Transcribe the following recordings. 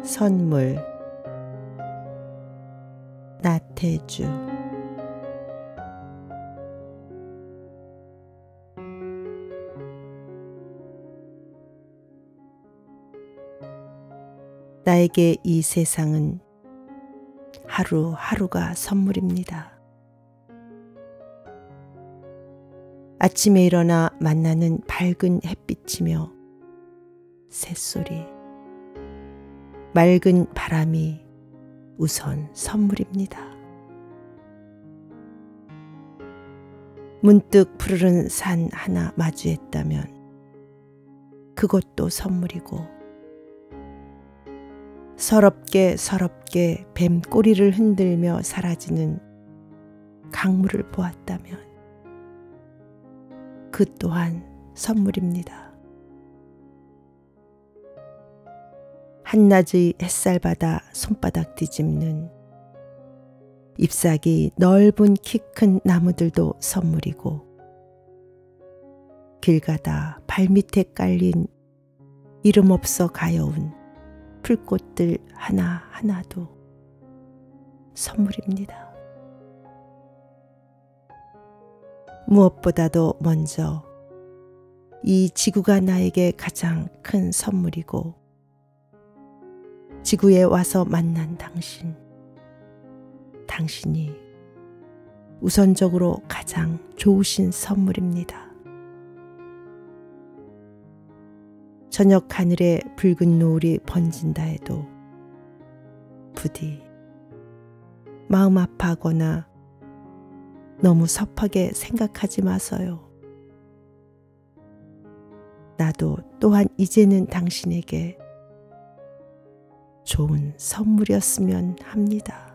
선물 나태주 나에게 이 세상은 하루하루가 선물입니다. 아침에 일어나 만나는 밝은 햇빛이며 새소리, 맑은 바람이 우선 선물입니다. 문득 푸르른 산 하나 마주했다면 그것도 선물이고, 서럽게 뱀 꼬리를 흔들며 사라지는 강물을 보았다면 그 또한 선물입니다. 한낮의 햇살바다 손바닥 뒤집는 잎사귀 넓은 키 큰 나무들도 선물이고, 길 가다 발밑에 깔린 이름 없어 가여운 풀꽃들 하나하나도 선물입니다. 무엇보다도 먼저 이 지구가 나에게 가장 큰 선물이고, 지구에 와서 만난 당신이 우선적으로 가장 좋으신 선물입니다. 저녁 하늘에 붉은 노을이 번진다 해도 부디 마음 아파하거나 너무 섭하게 생각하지 마세요. 나도 또한 이제는 당신에게 좋은 선물이었으면 합니다.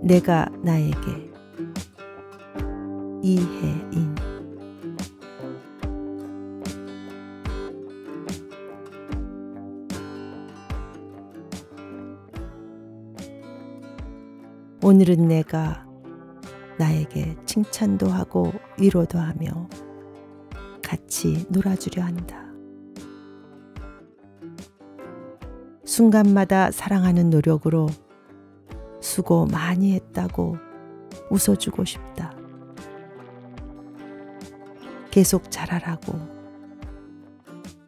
내가 나에게 이혜인. 오늘은 내가 나에게 칭찬도 하고 위로도 하며 같이 놀아주려 한다. 순간마다 사랑하는 노력으로 수고 많이 했다고 웃어주고 싶다. 계속 잘하라고,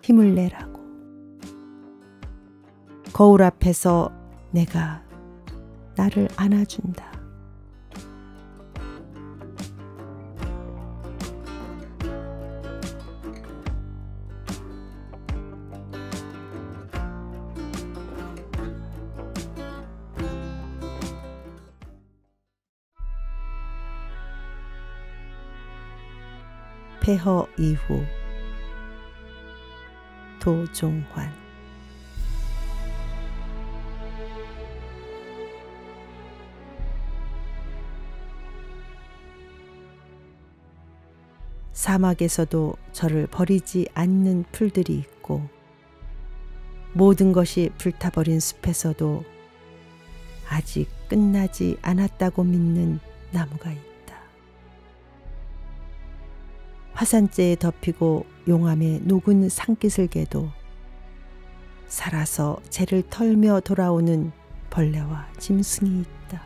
힘을 내라고. 거울 앞에서 내가 나를 안아준다. 폐허 이후 도종환. 사막에서도 저를 버리지 않는 풀들이 있고, 모든 것이 불타버린 숲에서도 아직 끝나지 않았다고 믿는 나무가 있다. 화산재에 덮이고 용암에 녹은 산기슭에도 살아서 재를 털며 돌아오는 벌레와 짐승이 있다.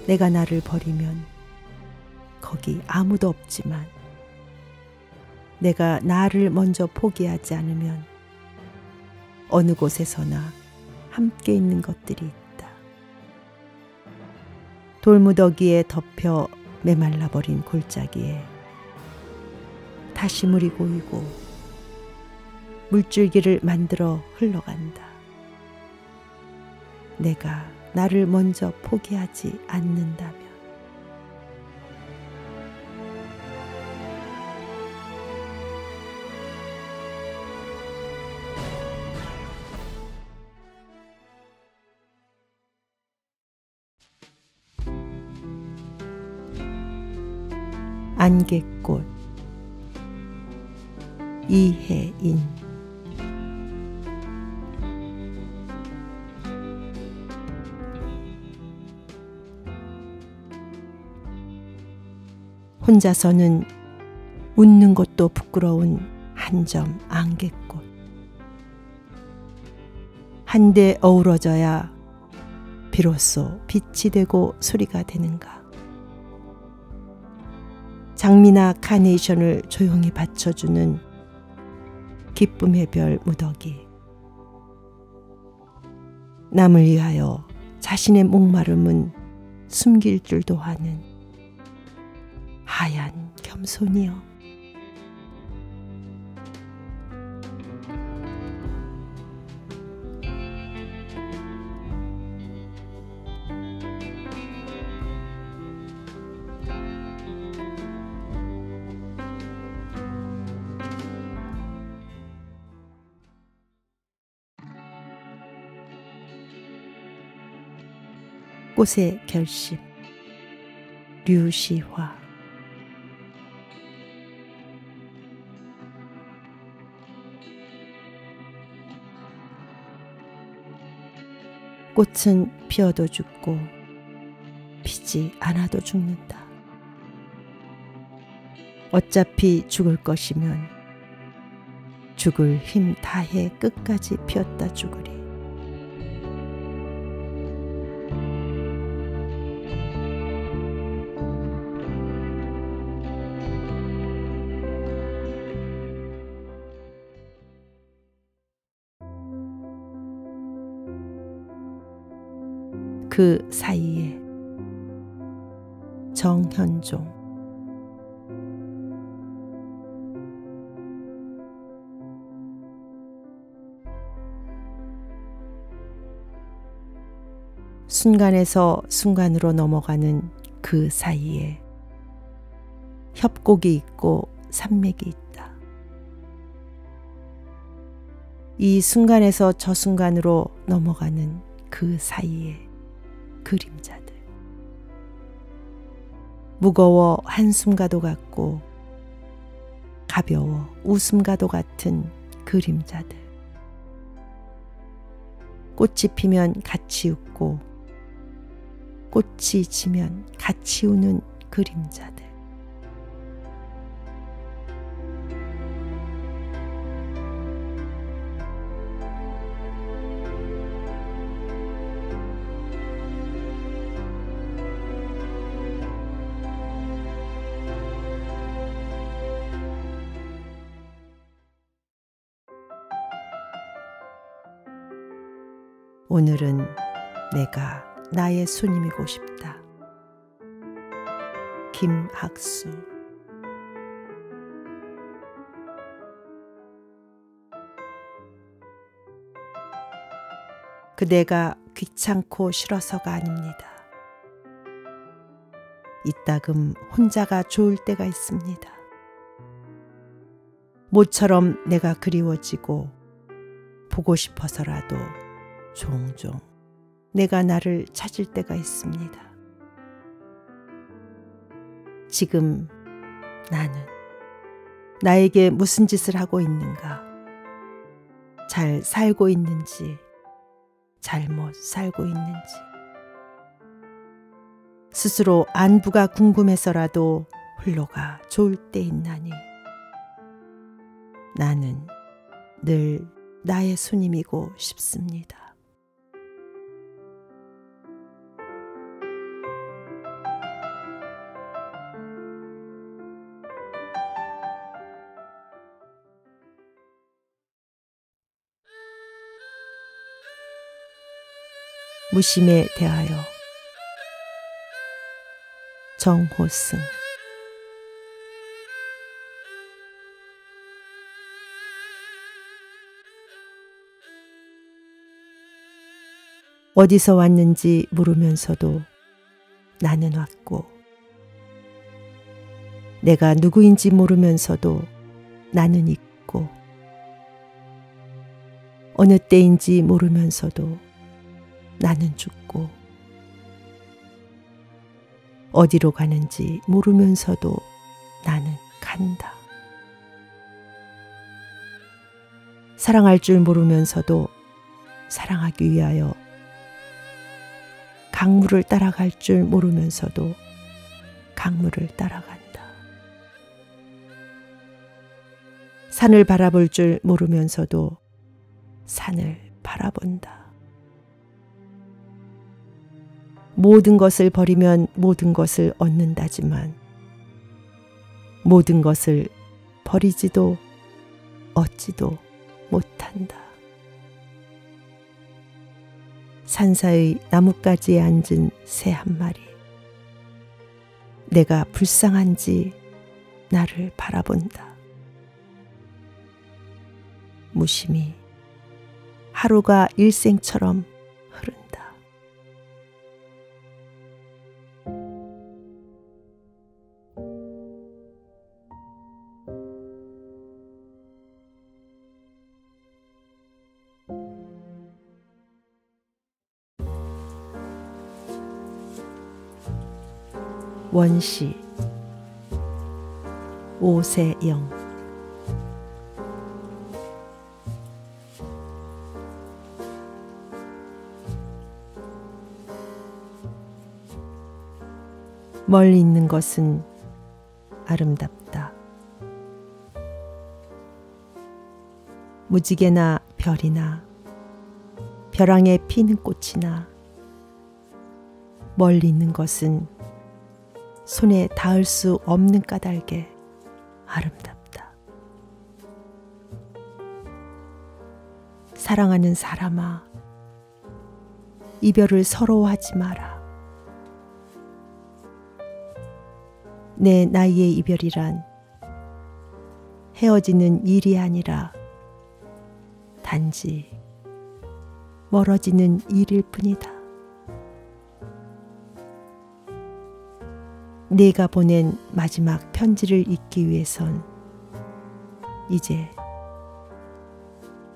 내가 나를 버리면 거기 아무도 없지만, 내가 나를 먼저 포기하지 않으면 어느 곳에서나 함께 있는 것들이 있다. 돌무더기에 덮여 메말라버린 골짜기에 다시 물이 고이고 물줄기를 만들어 흘러간다. 내가 나를 먼저 포기하지 않는다면. 안개꽃. 이혜인. 혼자서는 웃는 것도 부끄러운 한 점 안개꽃. 한데 어우러져야 비로소 빛이 되고 소리가 되는가. 장미나 카네이션을 조용히 받쳐주는 기쁨의 별 무더기. 남을 위하여 자신의 목마름은 숨길 줄도 아는 하얀 겸손이여. 꽃의 결심. 류시화. 꽃은 피어도 죽고 피지 않아도 죽는다. 어차피 죽을 것이면 죽을 힘 다해 끝까지 피었다 죽으리. 그 사이에. 정현종. 순간에서 순간으로 넘어가는 그 사이에 협곡이 있고 산맥이 있다. 이 순간에서 저 순간으로 넘어가는 그 사이에 그림자들. 무거워 한숨과도 같고 가벼워 웃음과도 같은 그림자들. 꽃이 피면 같이 웃고 꽃이 지면 같이 우는 그림자들. 오늘은 내가 나의 손님이고 싶다. 김학수. 그대가 귀찮고 싫어서가 아닙니다. 이따금 혼자가 좋을 때가 있습니다. 모처럼 내가 그리워지고 보고 싶어서라도 종종 내가 나를 찾을 때가 있습니다. 지금 나는 나에게 무슨 짓을 하고 있는가? 잘 살고 있는지, 잘못 살고 있는지. 스스로 안부가 궁금해서라도 홀로가 좋을 때 있나니. 나는 늘 나의 손님이고 싶습니다. 무심에 대하여. 정호승. 어디서 왔는지 모르면서도 나는 왔고, 내가 누구인지 모르면서도 나는 있고, 어느 때인지 모르면서도 나는 죽고, 어디로 가는지 모르면서도 나는 간다. 사랑할 줄 모르면서도 사랑하기 위하여 강물을 따라갈 줄 모르면서도 강물을 따라간다. 산을 바라볼 줄 모르면서도 산을 바라본다. 모든 것을 버리면 모든 것을 얻는다지만 모든 것을 버리지도 얻지도 못한다. 산사의 나뭇가지에 앉은 새 한 마리, 내가 불쌍한지 나를 바라본다. 무심히 하루가 일생처럼 흐른다. 원시 오세영. 멀리 있는 것은 아름답다. 무지개나 별이나 벼랑에 피는 꽃이나 멀리 있는 것은 손에 닿을 수 없는 까닭에 아름답다. 사랑하는 사람아, 이별을 서러워하지 마라. 내 나이의 이별이란 헤어지는 일이 아니라 단지 멀어지는 일일 뿐이다. 네가 보낸 마지막 편지를 읽기 위해선 이제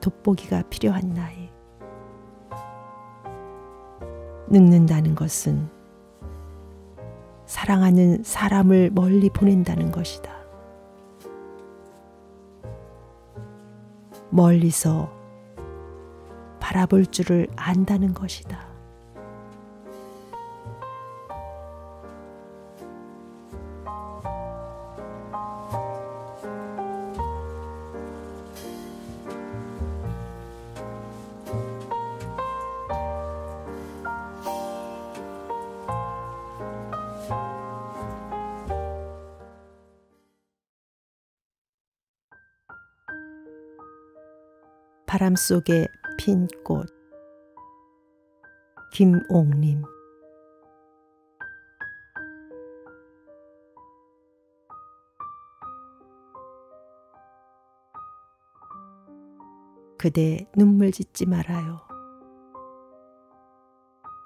돋보기가 필요한 나이. 늙는다는 것은 사랑하는 사람을 멀리 보낸다는 것이다. 멀리서 바라볼 줄을 안다는 것이다. 바람 속에 핀 꽃. 김옥림. 그대 눈물 짓지 말아요.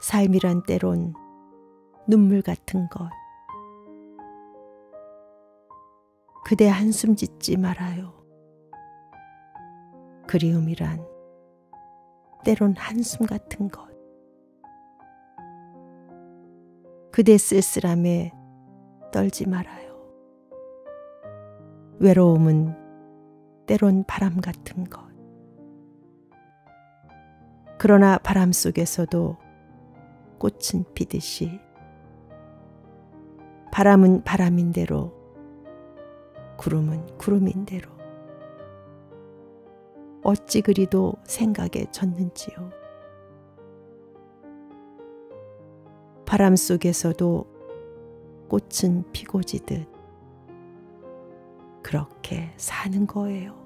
삶이란 때론 눈물 같은 것. 그대 한숨 짓지 말아요. 그리움이란 때론 한숨 같은 것. 그대 쓸쓸함에 떨지 말아요. 외로움은 때론 바람 같은 것. 그러나 바람 속에서도 꽃은 피듯이 바람은 바람인 대로, 구름은 구름인 대로 어찌 그리도 생각에 젖는지요. 바람 속에서도 꽃은 피고 지듯 그렇게 사는 거예요.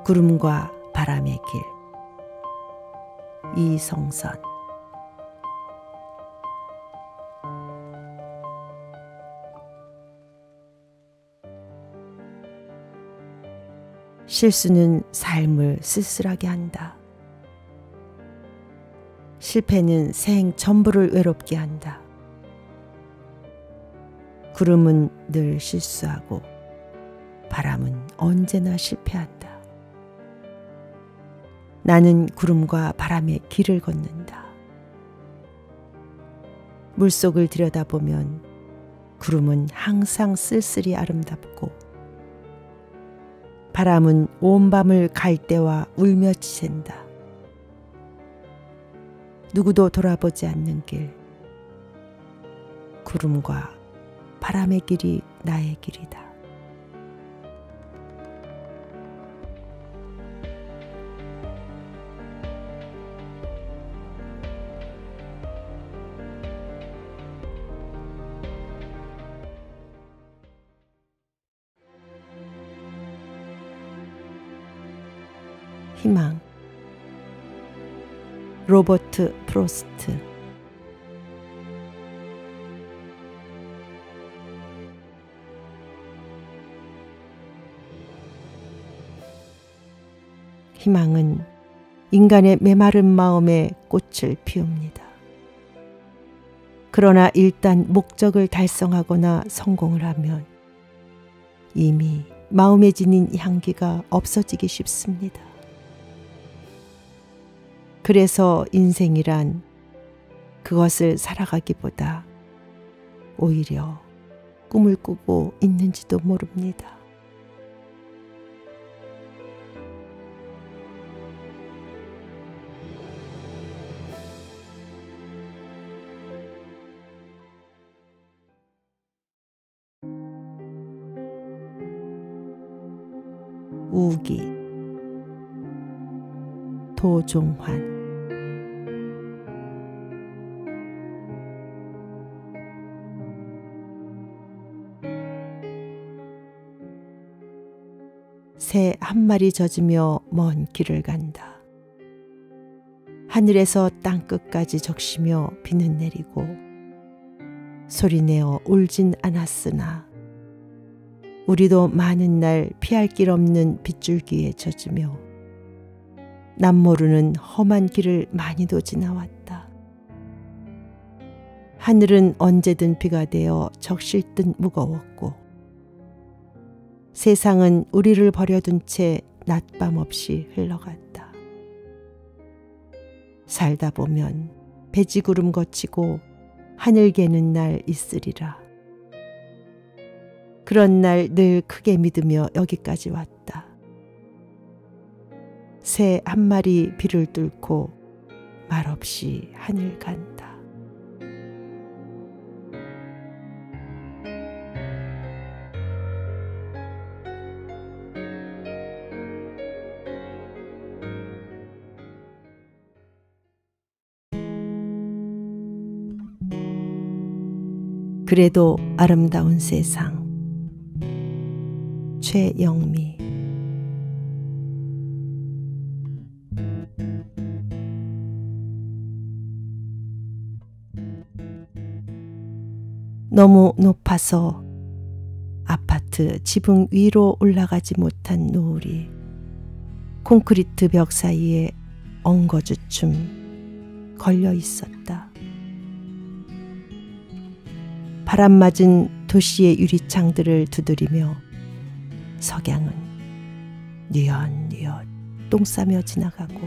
구름과 바람의 길. 이성선. 실수는 삶을 쓸쓸하게 한다. 실패는 생 전부를 외롭게 한다. 구름은 늘 실수하고 바람은 언제나 실패한다. 나는 구름과 바람의 길을 걷는다. 물속을 들여다보면 구름은 항상 쓸쓸히 아름답고 바람은 온 밤을 갈대와 울며 지샌다. 누구도 돌아보지 않는 길, 구름과 바람의 길이 나의 길이다. 희망. 로버트 프로스트. 희망은 인간의 메마른 마음에 꽃을 피웁니다. 그러나 일단 목적을 달성하거나 성공을 하면 이미 마음에 지닌 향기가 없어지기 쉽습니다. 그래서 인생이란 그것을 살아가기보다 오히려 꿈을 꾸고 있는지도 모릅니다. 우기. 도종환. 새 한 마리 젖으며 먼 길을 간다. 하늘에서 땅끝까지 적시며 비는 내리고 소리내어 울진 않았으나 우리도 많은 날 피할 길 없는 빗줄기에 젖으며 남모르는 험한 길을 많이도 지나왔다. 하늘은 언제든 비가 되어 적실 듯 무거웠고 세상은 우리를 버려둔 채 낮밤 없이 흘러갔다. 살다 보면 배지구름 거치고 하늘 개는 날 있으리라. 그런 날 늘 크게 믿으며 여기까지 왔다. 새 한 마리 비를 뚫고 말없이 하늘 간다. 그래도 아름다운 세상. 최영미. 너무 높아서 아파트 지붕 위로 올라가지 못한 노을이 콘크리트 벽 사이에 엉거주춤 걸려 있었다. 바람 맞은 도시의 유리창들을 두드리며 석양은 뉘엿뉘엿 똥 싸며 지나가고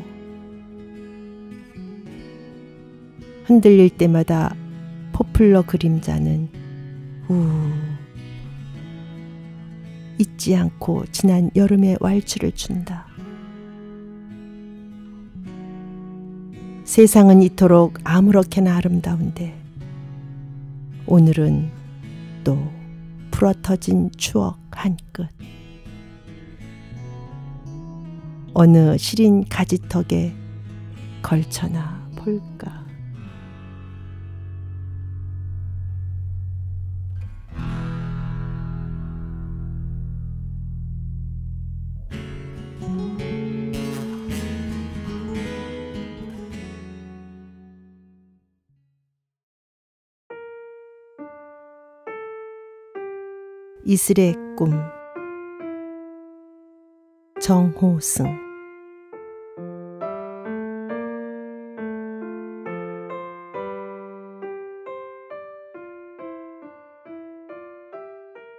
흔들릴 때마다 포플러 그림자는 잊지 않고 지난 여름의 왈츠를 춘다. 세상은 이토록 아무렇게나 아름다운데 오늘은 또 불어터진 추억 한 끝. 어느 시린 가지턱에 걸쳐나 볼까. 이슬의 꿈. 정호승.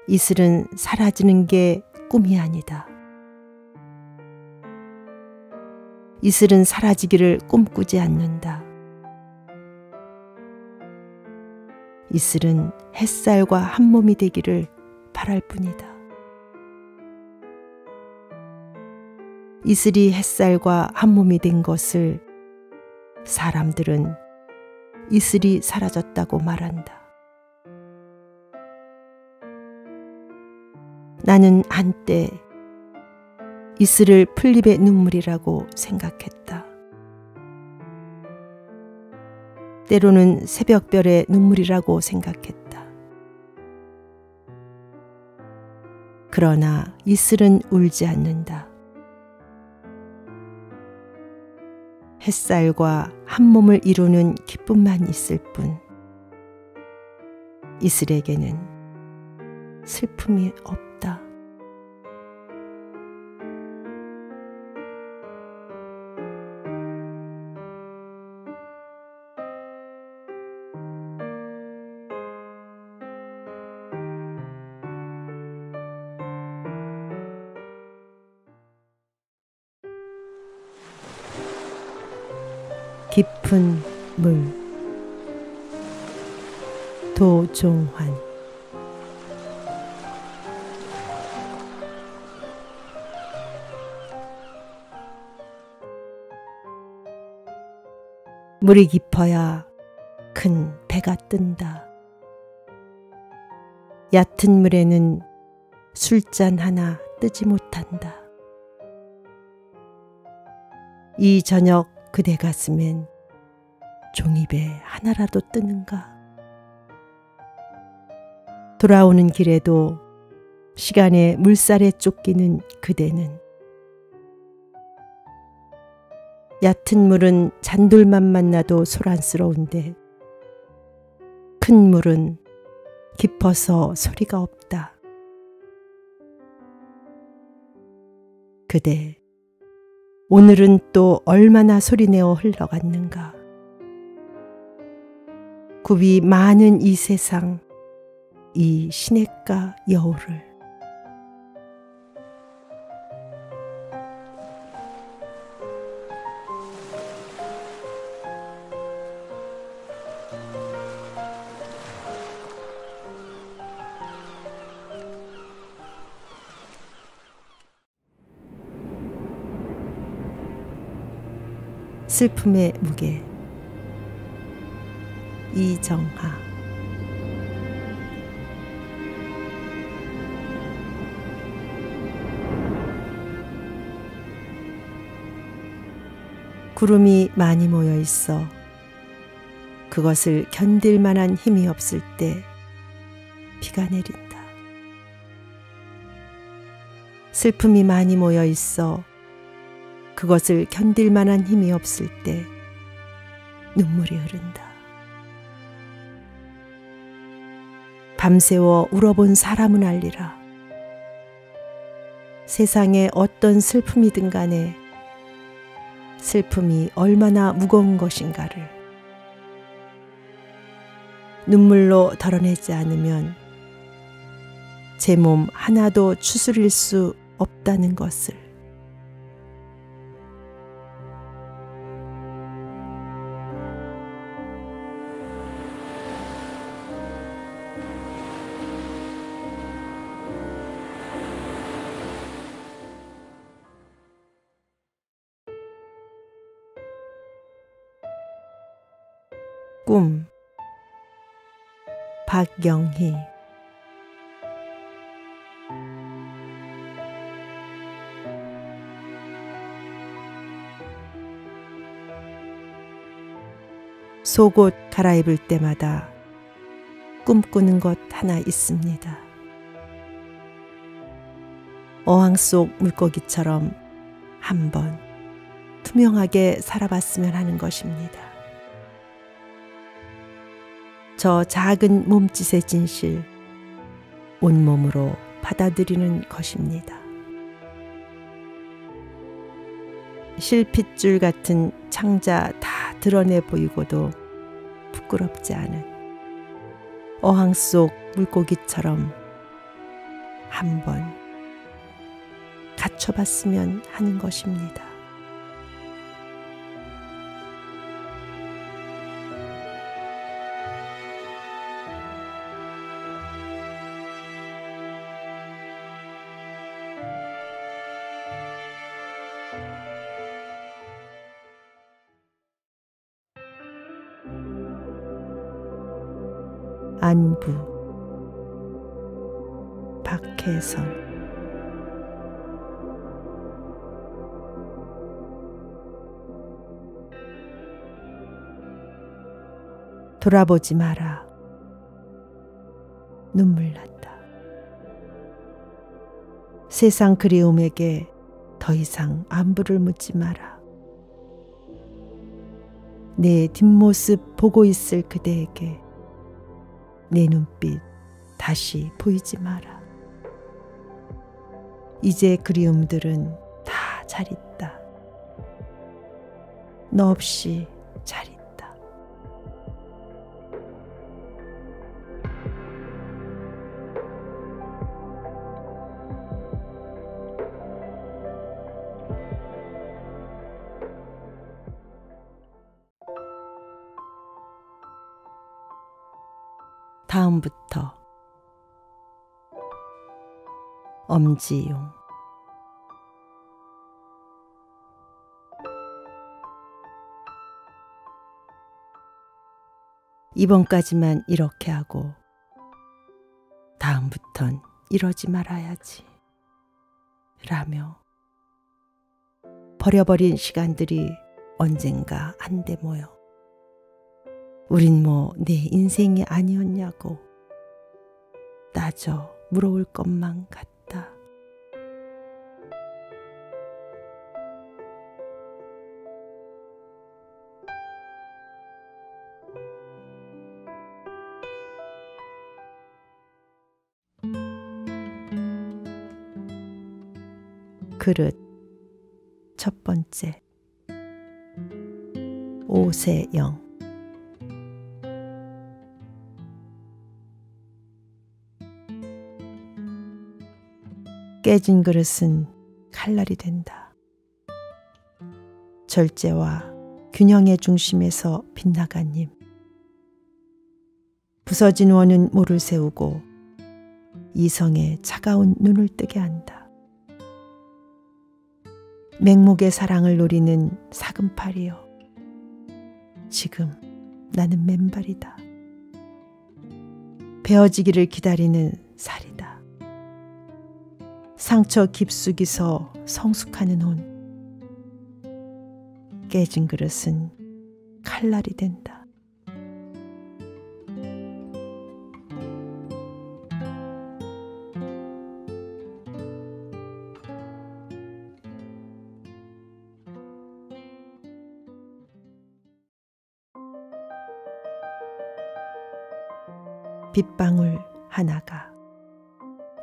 이슬은 사라지는 게 꿈이 아니다. 이슬은 사라지기를 꿈꾸지 않는다. 이슬은 햇살과 한 몸이 되기를 바랄 뿐이다. 이슬이 햇살과 한 몸이 된 것을 사람들은 이슬이 사라졌다고 말한다. 나는 한때 이슬을 풀잎의 눈물이라고 생각했다. 때로는 새벽별의 눈물이라고 생각했다. 그러나 이슬은 울지 않는다. 햇살과 한 몸을 이루는 기쁨만 있을 뿐 이슬에게는 슬픔이 없다. 깊은 물 도종환. 물이 깊어야 큰 배가 뜬다. 얕은 물에는 술잔 하나 뜨지 못한다. 이 저녁 그대 가슴엔 종이배 하나라도 뜨는가? 돌아오는 길에도 시간의 물살에 쫓기는 그대는 얕은 물은 잔돌만 만나도 소란스러운데 큰 물은 깊어서 소리가 없다. 그대 오늘은 또 얼마나 소리내어 흘러갔는가. 굽이 많은 이 세상, 이 시냇가 여우를. 슬픔의 무게. 이정하. 구름이 많이 모여 있어 그것을 견딜 만한 힘이 없을 때 비가 내린다. 슬픔이 많이 모여 있어 그것을 견딜 만한 힘이 없을 때 눈물이 흐른다. 밤새워 울어본 사람은 알리라. 세상에 어떤 슬픔이든 간에 슬픔이 얼마나 무거운 것인가를 눈물로 덜어내지 않으면 제 몸 하나도 추스릴 수 없다는 것을. 꿈. 박영희. 속옷 갈아입을 때마다 꿈꾸는 것 하나 있습니다. 어항 속 물고기처럼 한번 투명하게 살아봤으면 하는 것입니다. 저 작은 몸짓의 진실, 온몸으로 받아들이는 것입니다. 실핏줄 같은 창자 다 드러내 보이고도 부끄럽지 않은 어항 속 물고기처럼 한번 갖춰봤으면 하는 것입니다. 안부 박혜선. 돌아보지 마라. 눈물 났다. 세상 그리움에게 더 이상 안부를 묻지 마라. 내 뒷모습 보고 있을 그대에게 내 눈빛 다시 보이지 마라. 이제 그리움들은 다 잘 있다. 너 없이 잘 있다. 다음부터 엄지용. 이번까지만 이렇게 하고 다음부턴 이러지 말아야지 라며 버려버린 시간들이 언젠가 한데 모여 우린 뭐 내 인생이 아니었냐고 따져 물어올 것만 같다. 그릇 첫 번째. 오세영. 깨진 그릇은 칼날이 된다. 절제와 균형의 중심에서 빗나간 힘. 부서진 원은 모를 세우고 이성의 차가운 눈을 뜨게 한다. 맹목의 사랑을 노리는 사금팔이여. 지금 나는 맨발이다. 베어지기를 기다리는 살이다. 상처 깊숙이서 성숙하는 혼. 깨진 그릇은 칼날이 된다. 빗방울 하나가.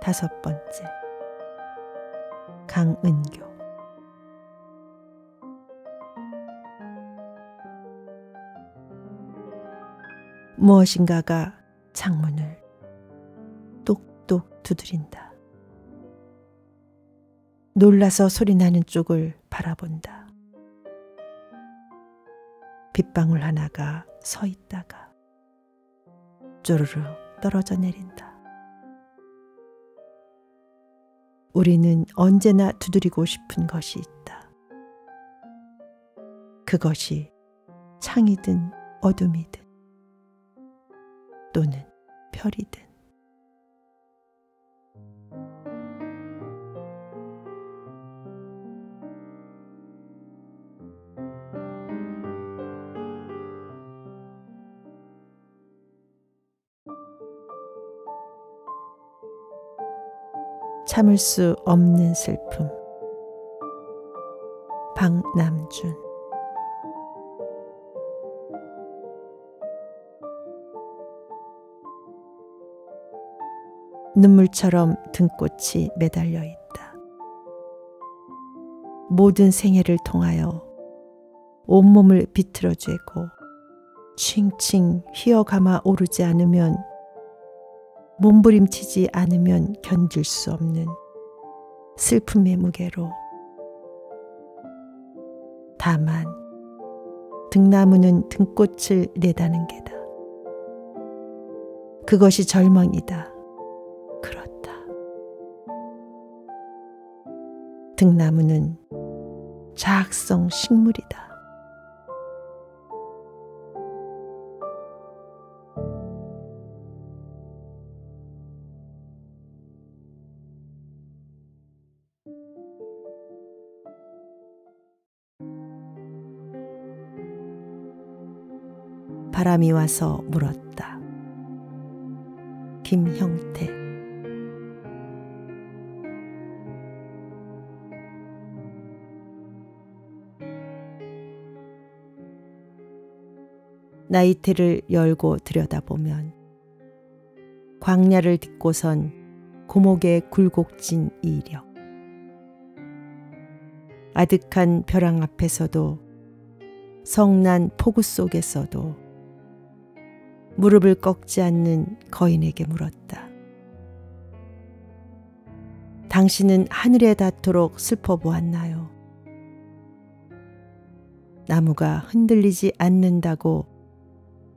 다섯 번째. 강은교. 무엇인가가 창문을 똑똑 두드린다. 놀라서 소리나는 쪽을 바라본다. 빗방울 하나가 서 있다가 쪼르르 떨어져 내린다. 우리는 언제나 두드리고 싶은 것이 있다. 그것이 창이든 어둠이든 또는 별이든. 참을 수 없는 슬픔. 박남준. 눈물처럼 등꽃이 매달려 있다. 모든 생애를 통하여 온몸을 비틀어 쬐고 칭칭 휘어감아 오르지 않으면, 몸부림치지 않으면 견딜 수 없는 슬픔의 무게로. 다만 등나무는 등꽃을 내다는 게다. 그것이 절망이다. 그렇다. 등나무는 자학성 식물이다. 바람이 와서 물었다. 김형태. 나이테를 열고 들여다보면 광야를 딛고선 고목의 굴곡진 이력. 아득한 벼랑 앞에서도 성난 폭우 속에서도 무릎을 꺾지 않는 거인에게 물었다. 당신은 하늘에 닿도록 슬퍼보았나요? 나무가 흔들리지 않는다고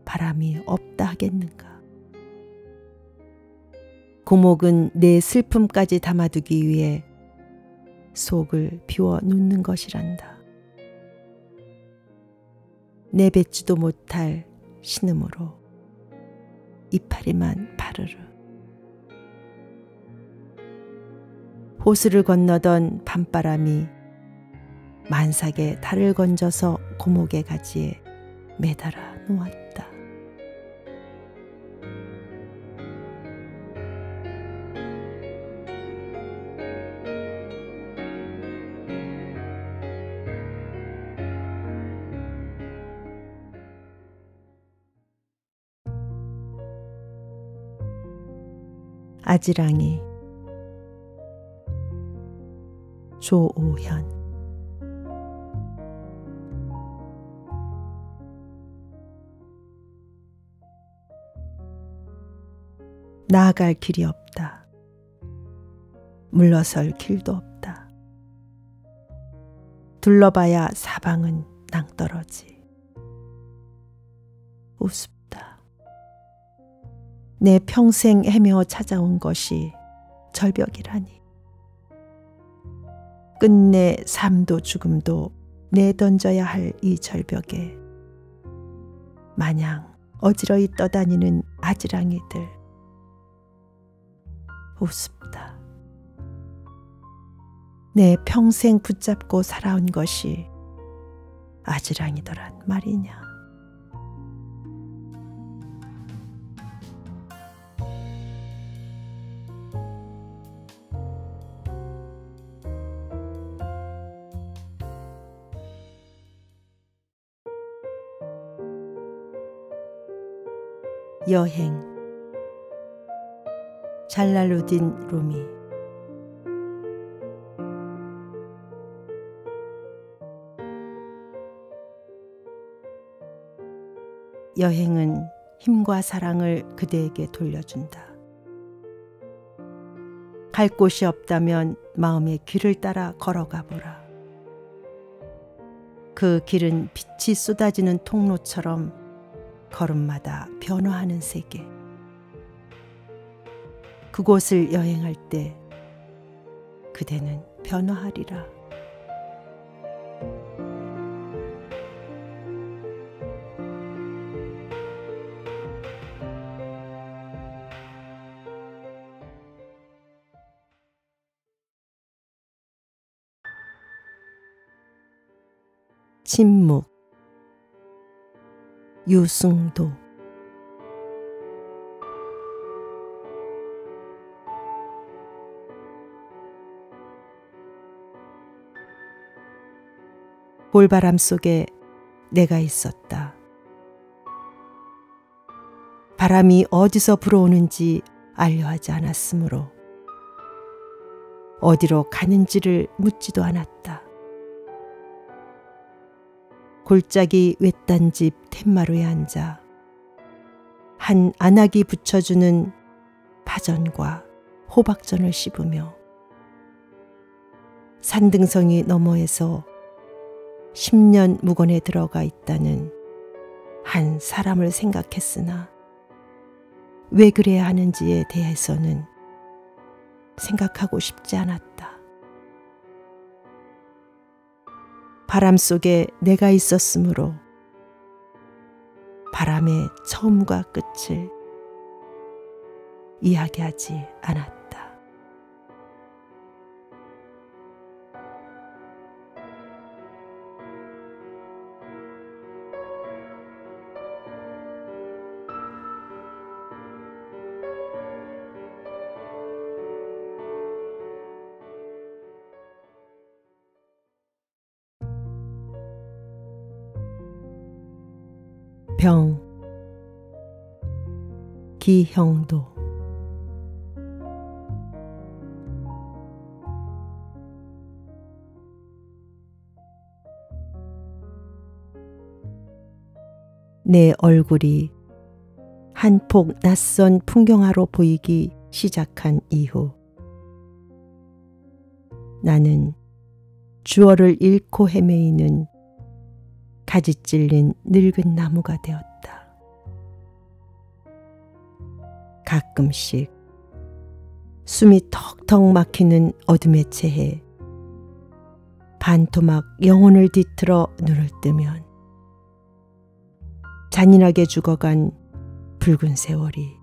바람이 없다 하겠는가? 고목은 내 슬픔까지 담아두기 위해 속을 비워 놓는 것이란다. 내뱉지도 못할 신음으로 이파리만 파르르. 호수를 건너던 밤바람이 만삭의 달을 건져서 고목의 가지에 매달아 놓았다. 아지랑이. 조오현. 나아갈 길이 없다. 물러설 길도 없다. 둘러봐야 사방은 낭떠러지. 우습다. 내 평생 헤매어 찾아온 것이 절벽이라니. 끝내 삶도 죽음도 내던져야 할 이 절벽에 마냥 어지러이 떠다니는 아지랑이들. 우습다. 내 평생 붙잡고 살아온 것이 아지랑이더란 말이냐. 여행. 잘랄루딘 루미. 여행은 힘과 사랑을 그대에게 돌려준다. 갈 곳이 없다면 마음의 길을 따라 걸어가 보라. 그 길은 빛이 쏟아지는 통로처럼 걸음마다 변화하는 세계. 그곳을 여행할 때 그대는 변화하리라. 침묵. 유승도. 볼바람 속에 내가 있었다. 바람이 어디서 불어오는지 알려하지 않았으므로 어디로 가는지를 묻지도 않았다. 골짜기 외딴 집 툇마루에 앉아 한 안악이 붙여주는 파전과 호박전을 씹으며 산등성이 너머에서 10년 묵원에 들어가 있다는 한 사람을 생각했으나 왜 그래야 하는지에 대해서는 생각하고 싶지 않았다. 바람 속에 내가 있었으므로 바람의 처음과 끝을 이야기하지 않았다. 병 기형도 내 얼굴이 한 폭 낯선 풍경화로 보이기 시작한 이후 나는 주어를 잃고 헤매이는 가지 찔린 늙은 나무가 되었다. 가끔씩 숨이 턱턱 막히는 어둠에 체해 반토막 영혼을 뒤틀어 눈을 뜨면 잔인하게 죽어간 붉은 세월이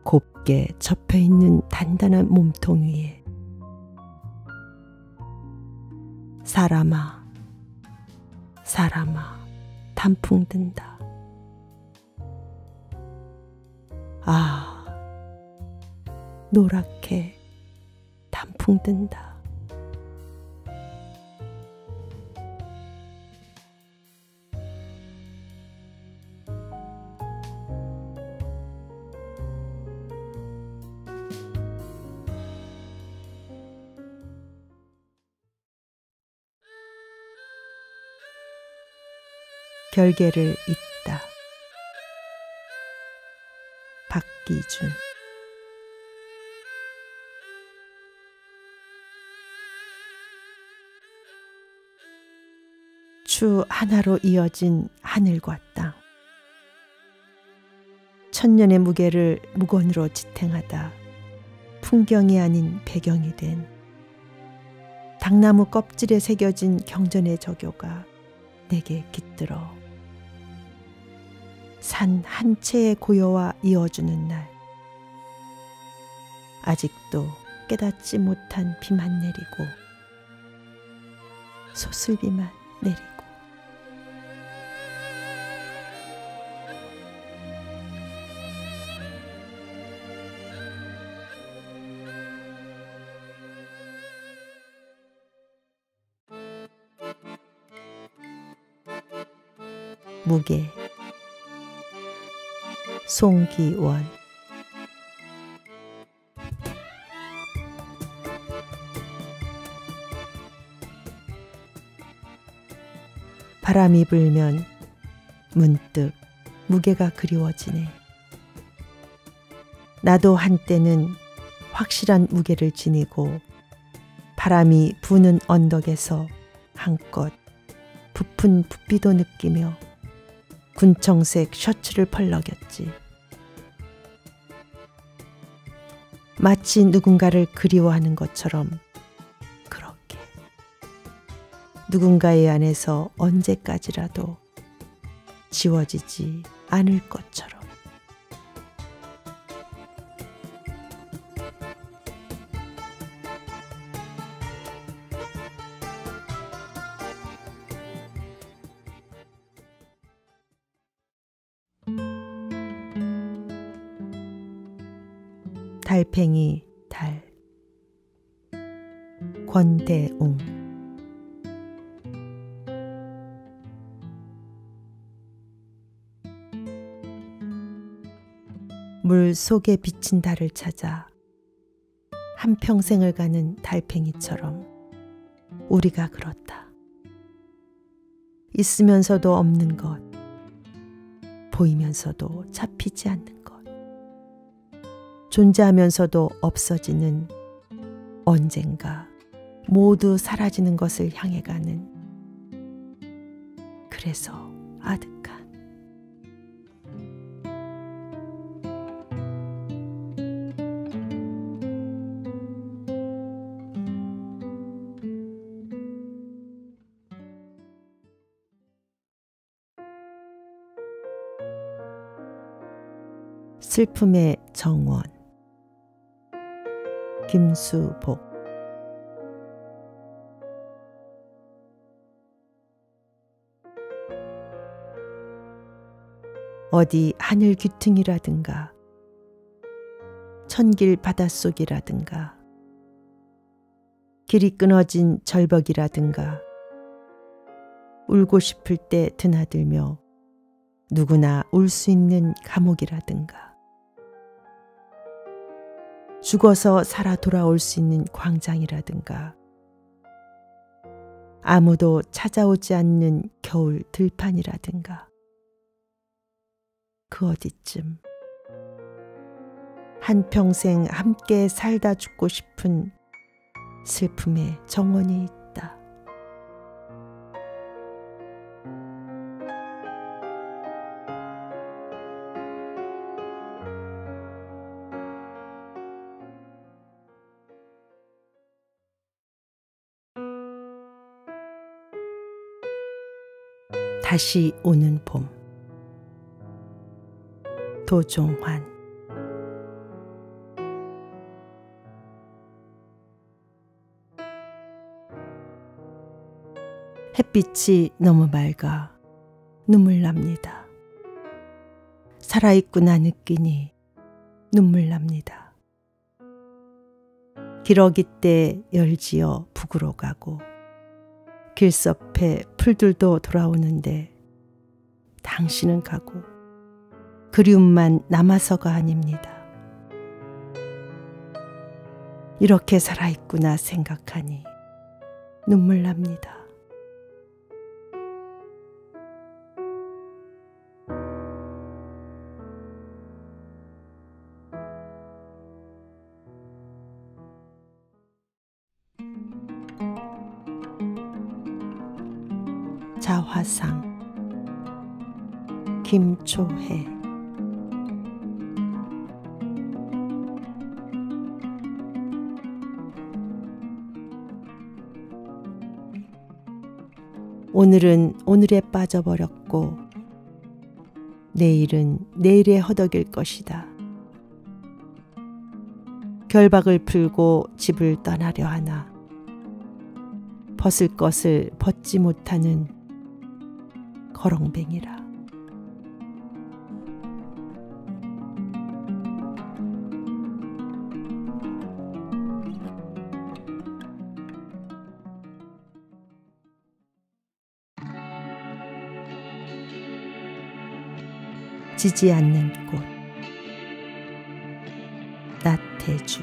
곱게 접혀있는 단단한 몸통 위에 사람아 사람아 단풍 든다. 아, 노랗게 단풍 든다. 결계를 잇다. 박기준. 추 하나로 이어진 하늘과 땅. 천년의 무게를 묵원으로 지탱하다 풍경이 아닌 배경이 된 당나무 껍질에 새겨진 경전의 저교가 내게 깃들어 산 한 채의 고요와 이어주는 날, 아직도 깨닫지 못한 비만 내리고 소슬비만 내리고 무게 송기원. 바람이 불면 문득 무게가 그리워지네. 나도 한때는 확실한 무게를 지니고 바람이 부는 언덕에서 한껏 부푼 부피도 느끼며 군청색 셔츠를 펄럭였지. 마치 누군가를 그리워하는 것처럼 그렇게 누군가의 안에서 언제까지라도 지워지지 않을 것처럼. 달팽이 달. 권대웅. 물 속에 비친 달을 찾아 한평생을 가는 달팽이처럼 우리가 그렇다. 있으면서도 없는 것, 보이면서도 잡히지 않는 것, 존재하면서도 없어지는 언젠가 모두 사라지는 것을 향해 가는, 그래서 아득한 슬픔의 정원. 김수복. 어디 하늘 귀퉁이라든가 천길 바닷속이라든가 길이 끊어진 절벽이라든가 울고 싶을 때 드나들며 누구나 울 수 있는 감옥이라든가 죽어서 살아 돌아올 수 있는 광장이라든가 아무도 찾아오지 않는 겨울 들판이라든가 그 어디쯤 한평생 함께 살다 죽고 싶은 슬픔의 정원이 있다. 다시 오는 봄. 도종환. 햇빛이 너무 맑아 눈물 납니다. 살아있구나 느끼니 눈물 납니다. 기러기 때 열지어 북으로 가고 길섭에 풀들도 돌아오는데 당신은 가고 그리움만 남아서가 아닙니다. 이렇게 살아있구나 생각하니 눈물 납니다. 자화상. 김초혜. 오늘은 오늘에 빠져버렸고 내일은 내일에 허덕일 것이다. 결박을 풀고 집을 떠나려 하나 벗을 것을 벗지 못하는 거렁뱅이라. 지지 않는 꽃. 나태주.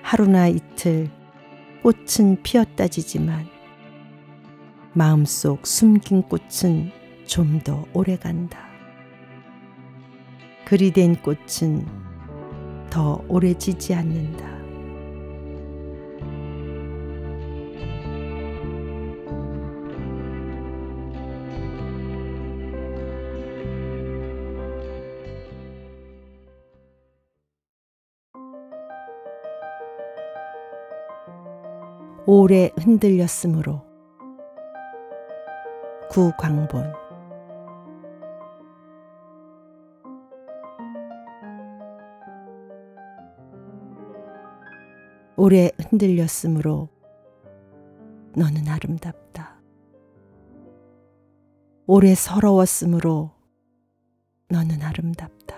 하루나 이틀 꽃은 피었다지지만 마음속 숨긴 꽃은 좀 더 오래 간다. 그리 된 꽃은 더 오래 지지 않는다. 오래 흔들렸으므로. 구광본. 오래 흔들렸으므로 너는 아름답다. 오래 서러웠으므로 너는 아름답다.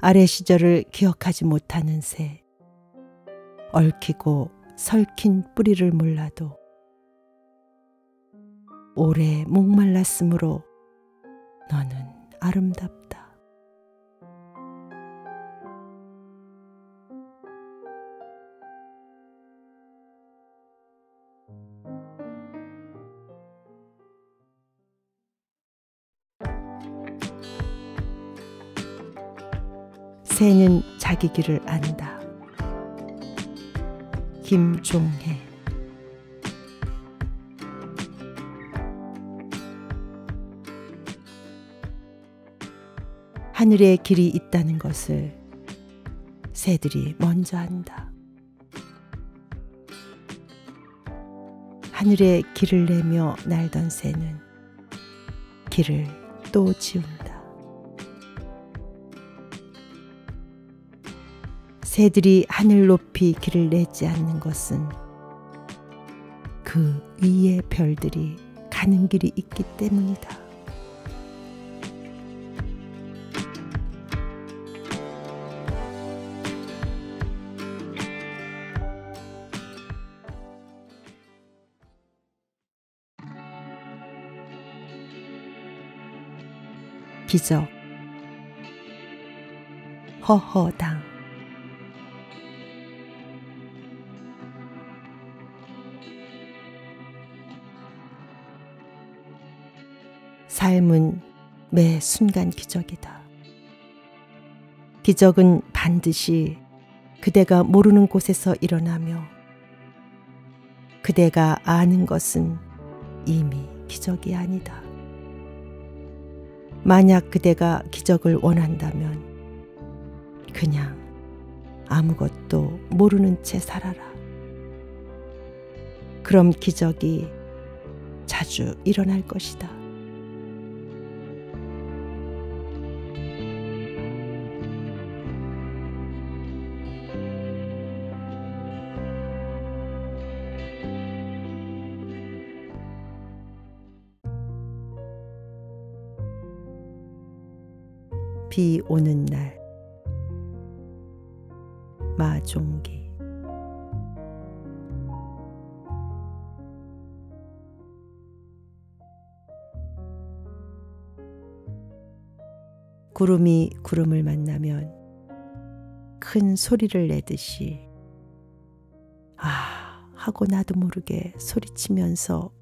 아래 시절을 기억하지 못하는 새, 얽히고 설킨 뿌리를 몰라도 오래 목말랐으므로 너는 아름답다. 새는 자기 길을 안다. 김종해. 하늘에 길이 있다는 것을 새들이 먼저 안다. 하늘에 길을 내며 날던 새는 길을 또 지운다. 새들이 하늘 높이 길을 내지 않는 것은 그 위의 별들이 가는 길이 있기 때문이다. 기적. 허허당. 삶은 매 순간 기적이다. 기적은 반드시 그대가 모르는 곳에서 일어나며 그대가 아는 것은 이미 기적이 아니다. 만약 그대가 기적을 원한다면 그냥 아무것도 모르는 채 살아라. 그럼 기적이 자주 일어날 것이다. 비 오는 날. 마종기. 구름이 구름을 만나면 큰 소리를 내듯이 아 하고 나도 모르게 소리치면서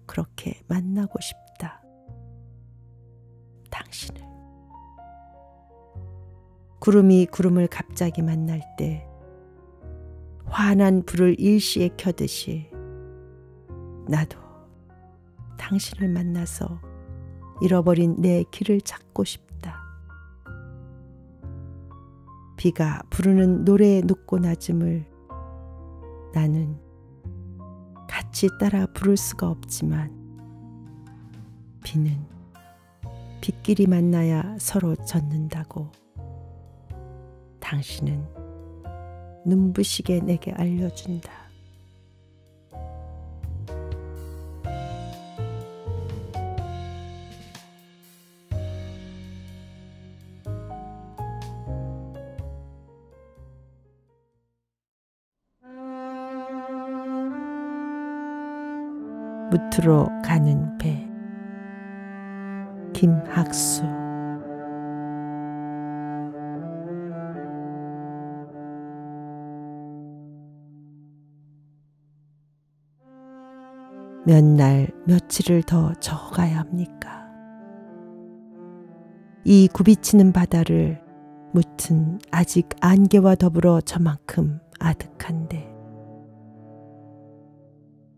그렇게 만나고 싶다. 당신을. 구름이 구름을 갑자기 만날 때 환한 불을 일시에 켜듯이 나도 당신을 만나서 잃어버린 내 길을 찾고 싶다. 비가 부르는 노래의 높고 낮음을 나는 같이 따라 부를 수가 없지만 비는 빗길이 만나야 서로 젖는다고 당신은 눈부시게 내게 알려준다. 무트로 가는 배. 김학수. 몇 날 며칠을 더 저어가야 합니까? 이 굽이치는 바다를 무튼 아직 안개와 더불어 저만큼 아득한데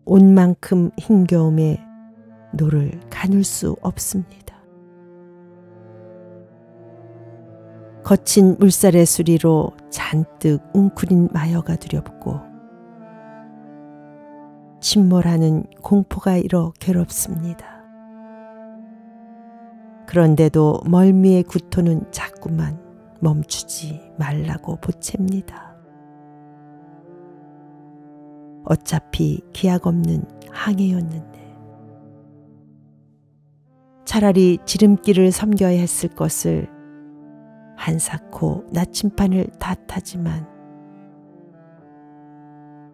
온만큼 힘겨움에 노를 가눌 수 없습니다. 거친 물살의 수리로 잔뜩 웅크린 마여가 두렵고 침몰하는 공포가 일어 괴롭습니다. 그런데도 멀미의 구토는 자꾸만 멈추지 말라고 보챕니다. 어차피 기약 없는 항해였는데 차라리 지름길을 섬겨야 했을 것을 한사코 나침반을 탓하지만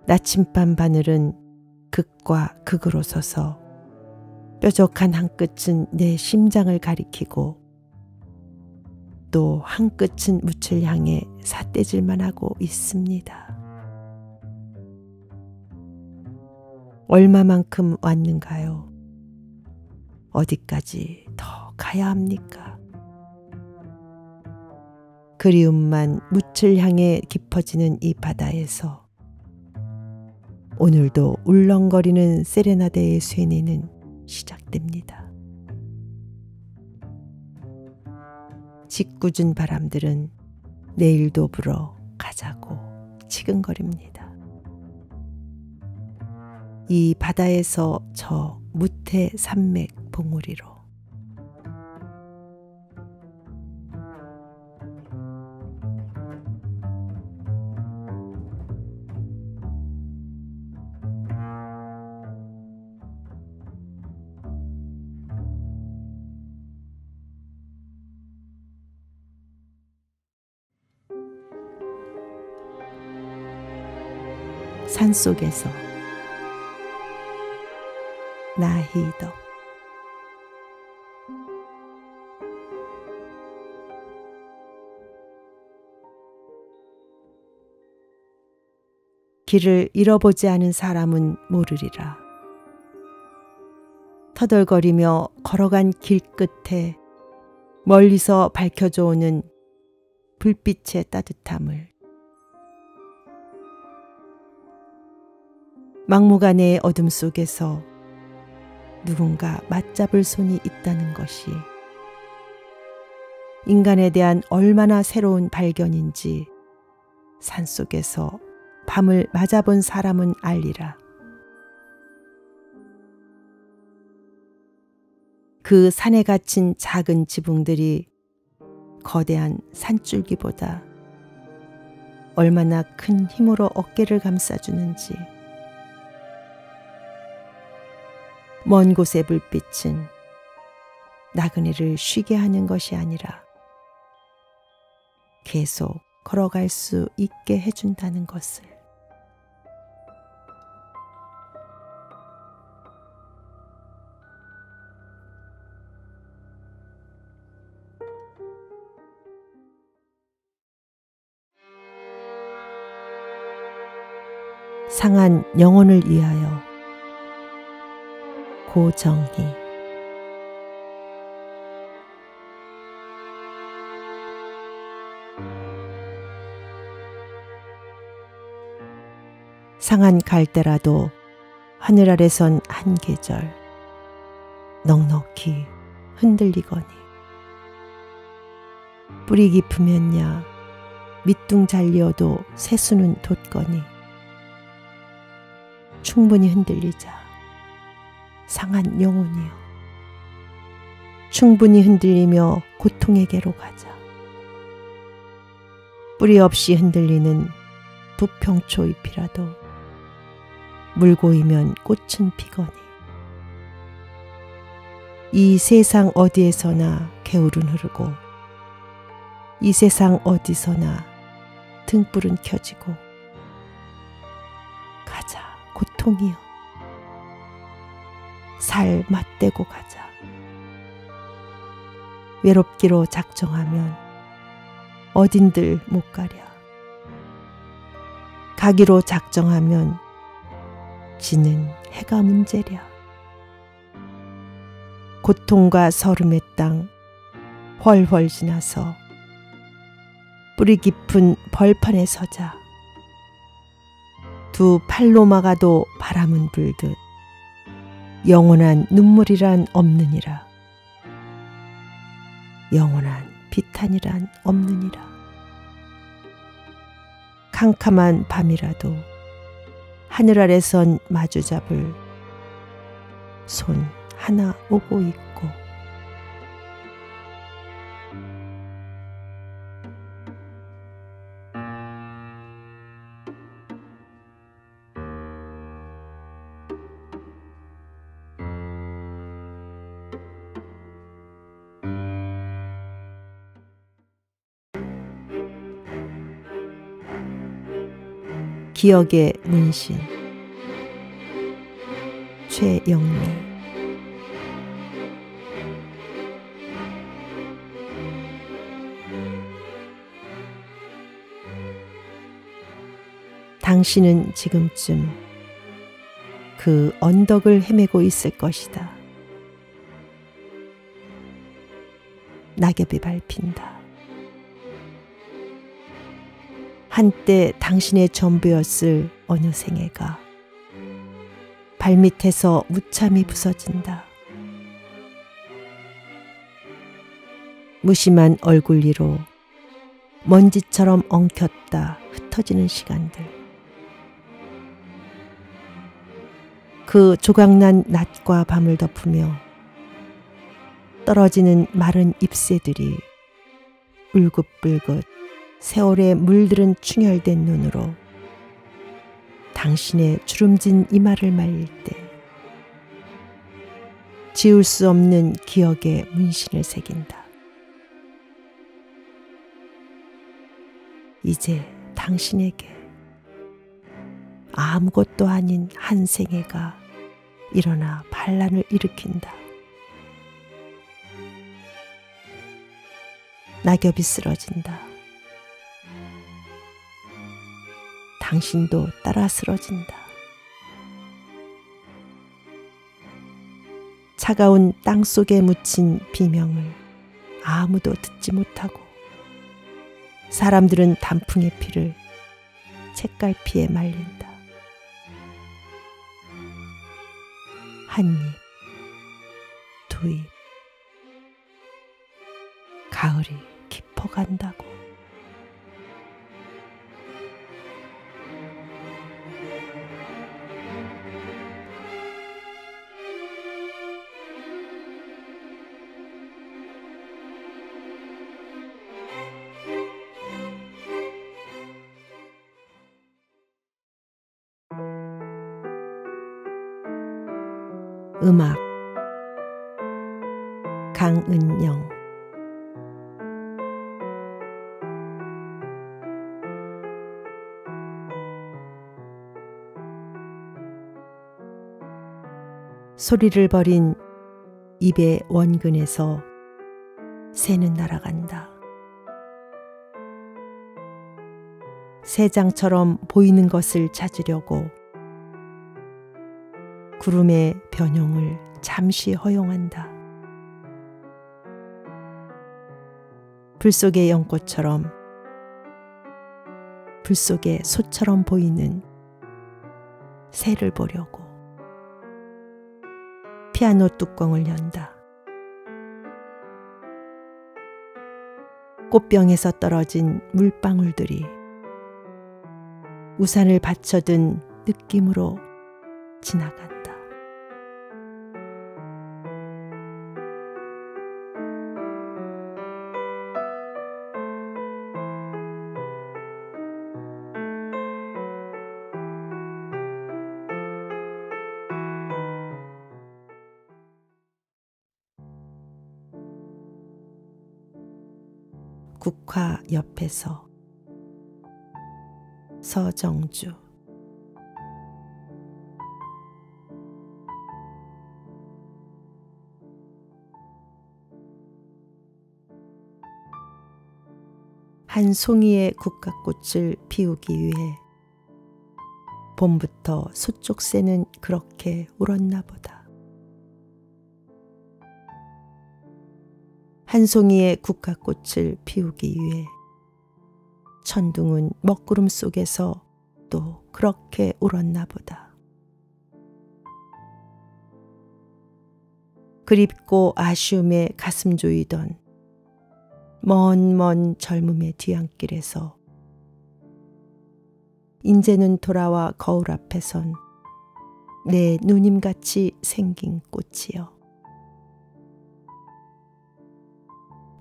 나침반 바늘은 극과 극으로 서서 뾰족한 한 끝은 내 심장을 가리키고 또 한 끝은 묻힐 향해 삿대질만 하고 있습니다. 얼마만큼 왔는가요? 어디까지 더 가야 합니까? 그리움만 묻을 향해 깊어지는 이 바다에서 오늘도 울렁거리는 세레나데의 쇠뇌는 시작됩니다. 짓궂은 바람들은 내일도 불어 가자고 치근거립니다. 이 바다에서 저 무태 산맥 봉우리로 산속에서 나희덕. 길을 잃어보지 않은 사람은 모르리라. 터덜거리며 걸어간 길 끝에 멀리서 밝혀져 오는 불빛의 따뜻함을, 막무가내의 어둠 속에서 누군가 맞잡을 손이 있다는 것이 인간에 대한 얼마나 새로운 발견인지 산속에서 밤을 맞아본 사람은 알리라. 그 산에 갇힌 작은 지붕들이 거대한 산줄기보다 얼마나 큰 힘으로 어깨를 감싸주는지, 먼 곳의 불빛은 나그네를 쉬게 하는 것이 아니라 계속 걸어갈 수 있게 해준다는 것을. 상한 영혼을 위하여 고정희. 상한 갈대라도 하늘 아래선 한 계절 넉넉히 흔들리거니, 뿌리 깊으면야 밑둥 잘리어도 새수는 돋거니, 충분히 흔들리자 상한 영혼이여, 충분히 흔들리며 고통에게로 가자. 뿌리 없이 흔들리는 부평초 잎이라도 물고이면 꽃은 피거니, 이 세상 어디에서나 개울은 흐르고 이 세상 어디서나 등불은 켜지고, 가자 고통이여, 살 맞대고 가자. 외롭기로 작정하면 어딘들 못 가랴. 가기로 작정하면 지는 해가 문제랴. 고통과 서름의 땅 훨훨 지나서 뿌리 깊은 벌판에 서자. 두 팔로 막아도 바람은 불듯 영원한 눈물이란 없느니라. 영원한 비탄이란 없느니라. 캄캄한 밤이라도 하늘 아래선 마주 잡을 손 하나 오고 있고, 기억의 문신 최영미. 당신은 지금쯤 그 언덕을 헤매고 있을 것이다. 낙엽이 밟힌다. 한때 당신의 전부였을 어느 생애가 발밑에서 무참히 부서진다. 무심한 얼굴 위로 먼지처럼 엉켰다 흩어지는 시간들. 그 조각난 낮과 밤을 덮으며 떨어지는 마른 잎새들이 울긋불긋 세월에 물들은 충혈된 눈으로 당신의 주름진 이마를 말릴 때 지울 수 없는 기억의 문신을 새긴다. 이제 당신에게 아무것도 아닌 한 생애가 일어나 반란을 일으킨다. 낙엽이 쓰러진다. 당신도 따라 쓰러진다. 차가운 땅 속에 묻힌 비명을 아무도 듣지 못하고 사람들은 단풍의 피를 책갈피에 말린다. 한 입, 두 입, 가을이 깊어간다고. 음악 강은영. 소리를 버린 입의 원근에서 새는 날아간다. 새장처럼 보이는 것을 찾으려고 구름의 변형을 잠시 허용한다. 불 속의 연꽃처럼, 불 속의 소처럼 보이는 새를 보려고 피아노 뚜껑을 연다. 꽃병에서 떨어진 물방울들이 우산을 받쳐든 느낌으로 지나간다. 국화 옆에서 서정주. 한 송이의 국화꽃을 피우기 위해 봄부터 서쪽 새는 그렇게 울었나 보다. 한 송이의 국화꽃을 피우기 위해 천둥은 먹구름 속에서 또 그렇게 울었나 보다. 그립고 아쉬움에 가슴 조이던 먼 젊음의 뒤안길에서 인제는 돌아와 거울 앞에 선 내 누님같이 생긴 꽃이여.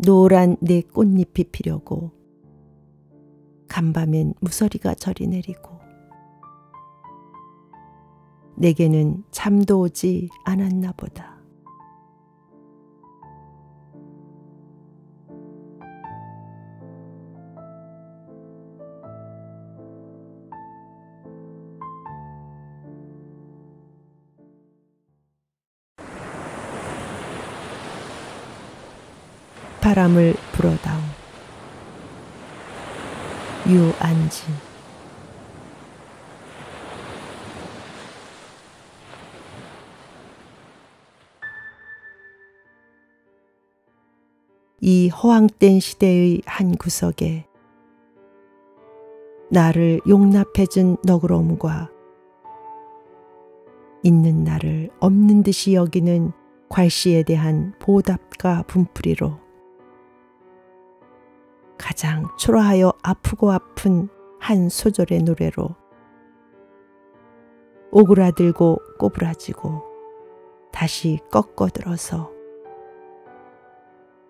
노란 내 꽃잎이 피려고 간밤엔 무서리가 저리 내리고 내게는 잠도 오지 않았나 보다. 바람을 불어다오. 유안진. 이 허황된 시대의 한 구석에 나를 용납해준 너그러움과 있는 나를 없는 듯이 여기는 괄시에 대한 보답과 분풀이로 가장 초라하여 아프고 아픈 한 소절의 노래로 오그라들고 꼬부라지고 다시 꺾어들어서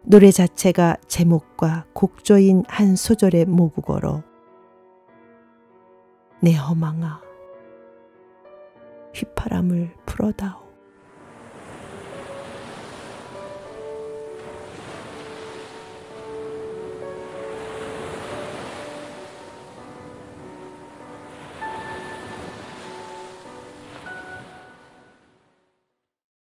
노래 자체가 제목과 곡조인 한 소절의 모국어로 내 허망아 휘파람을 불어다오.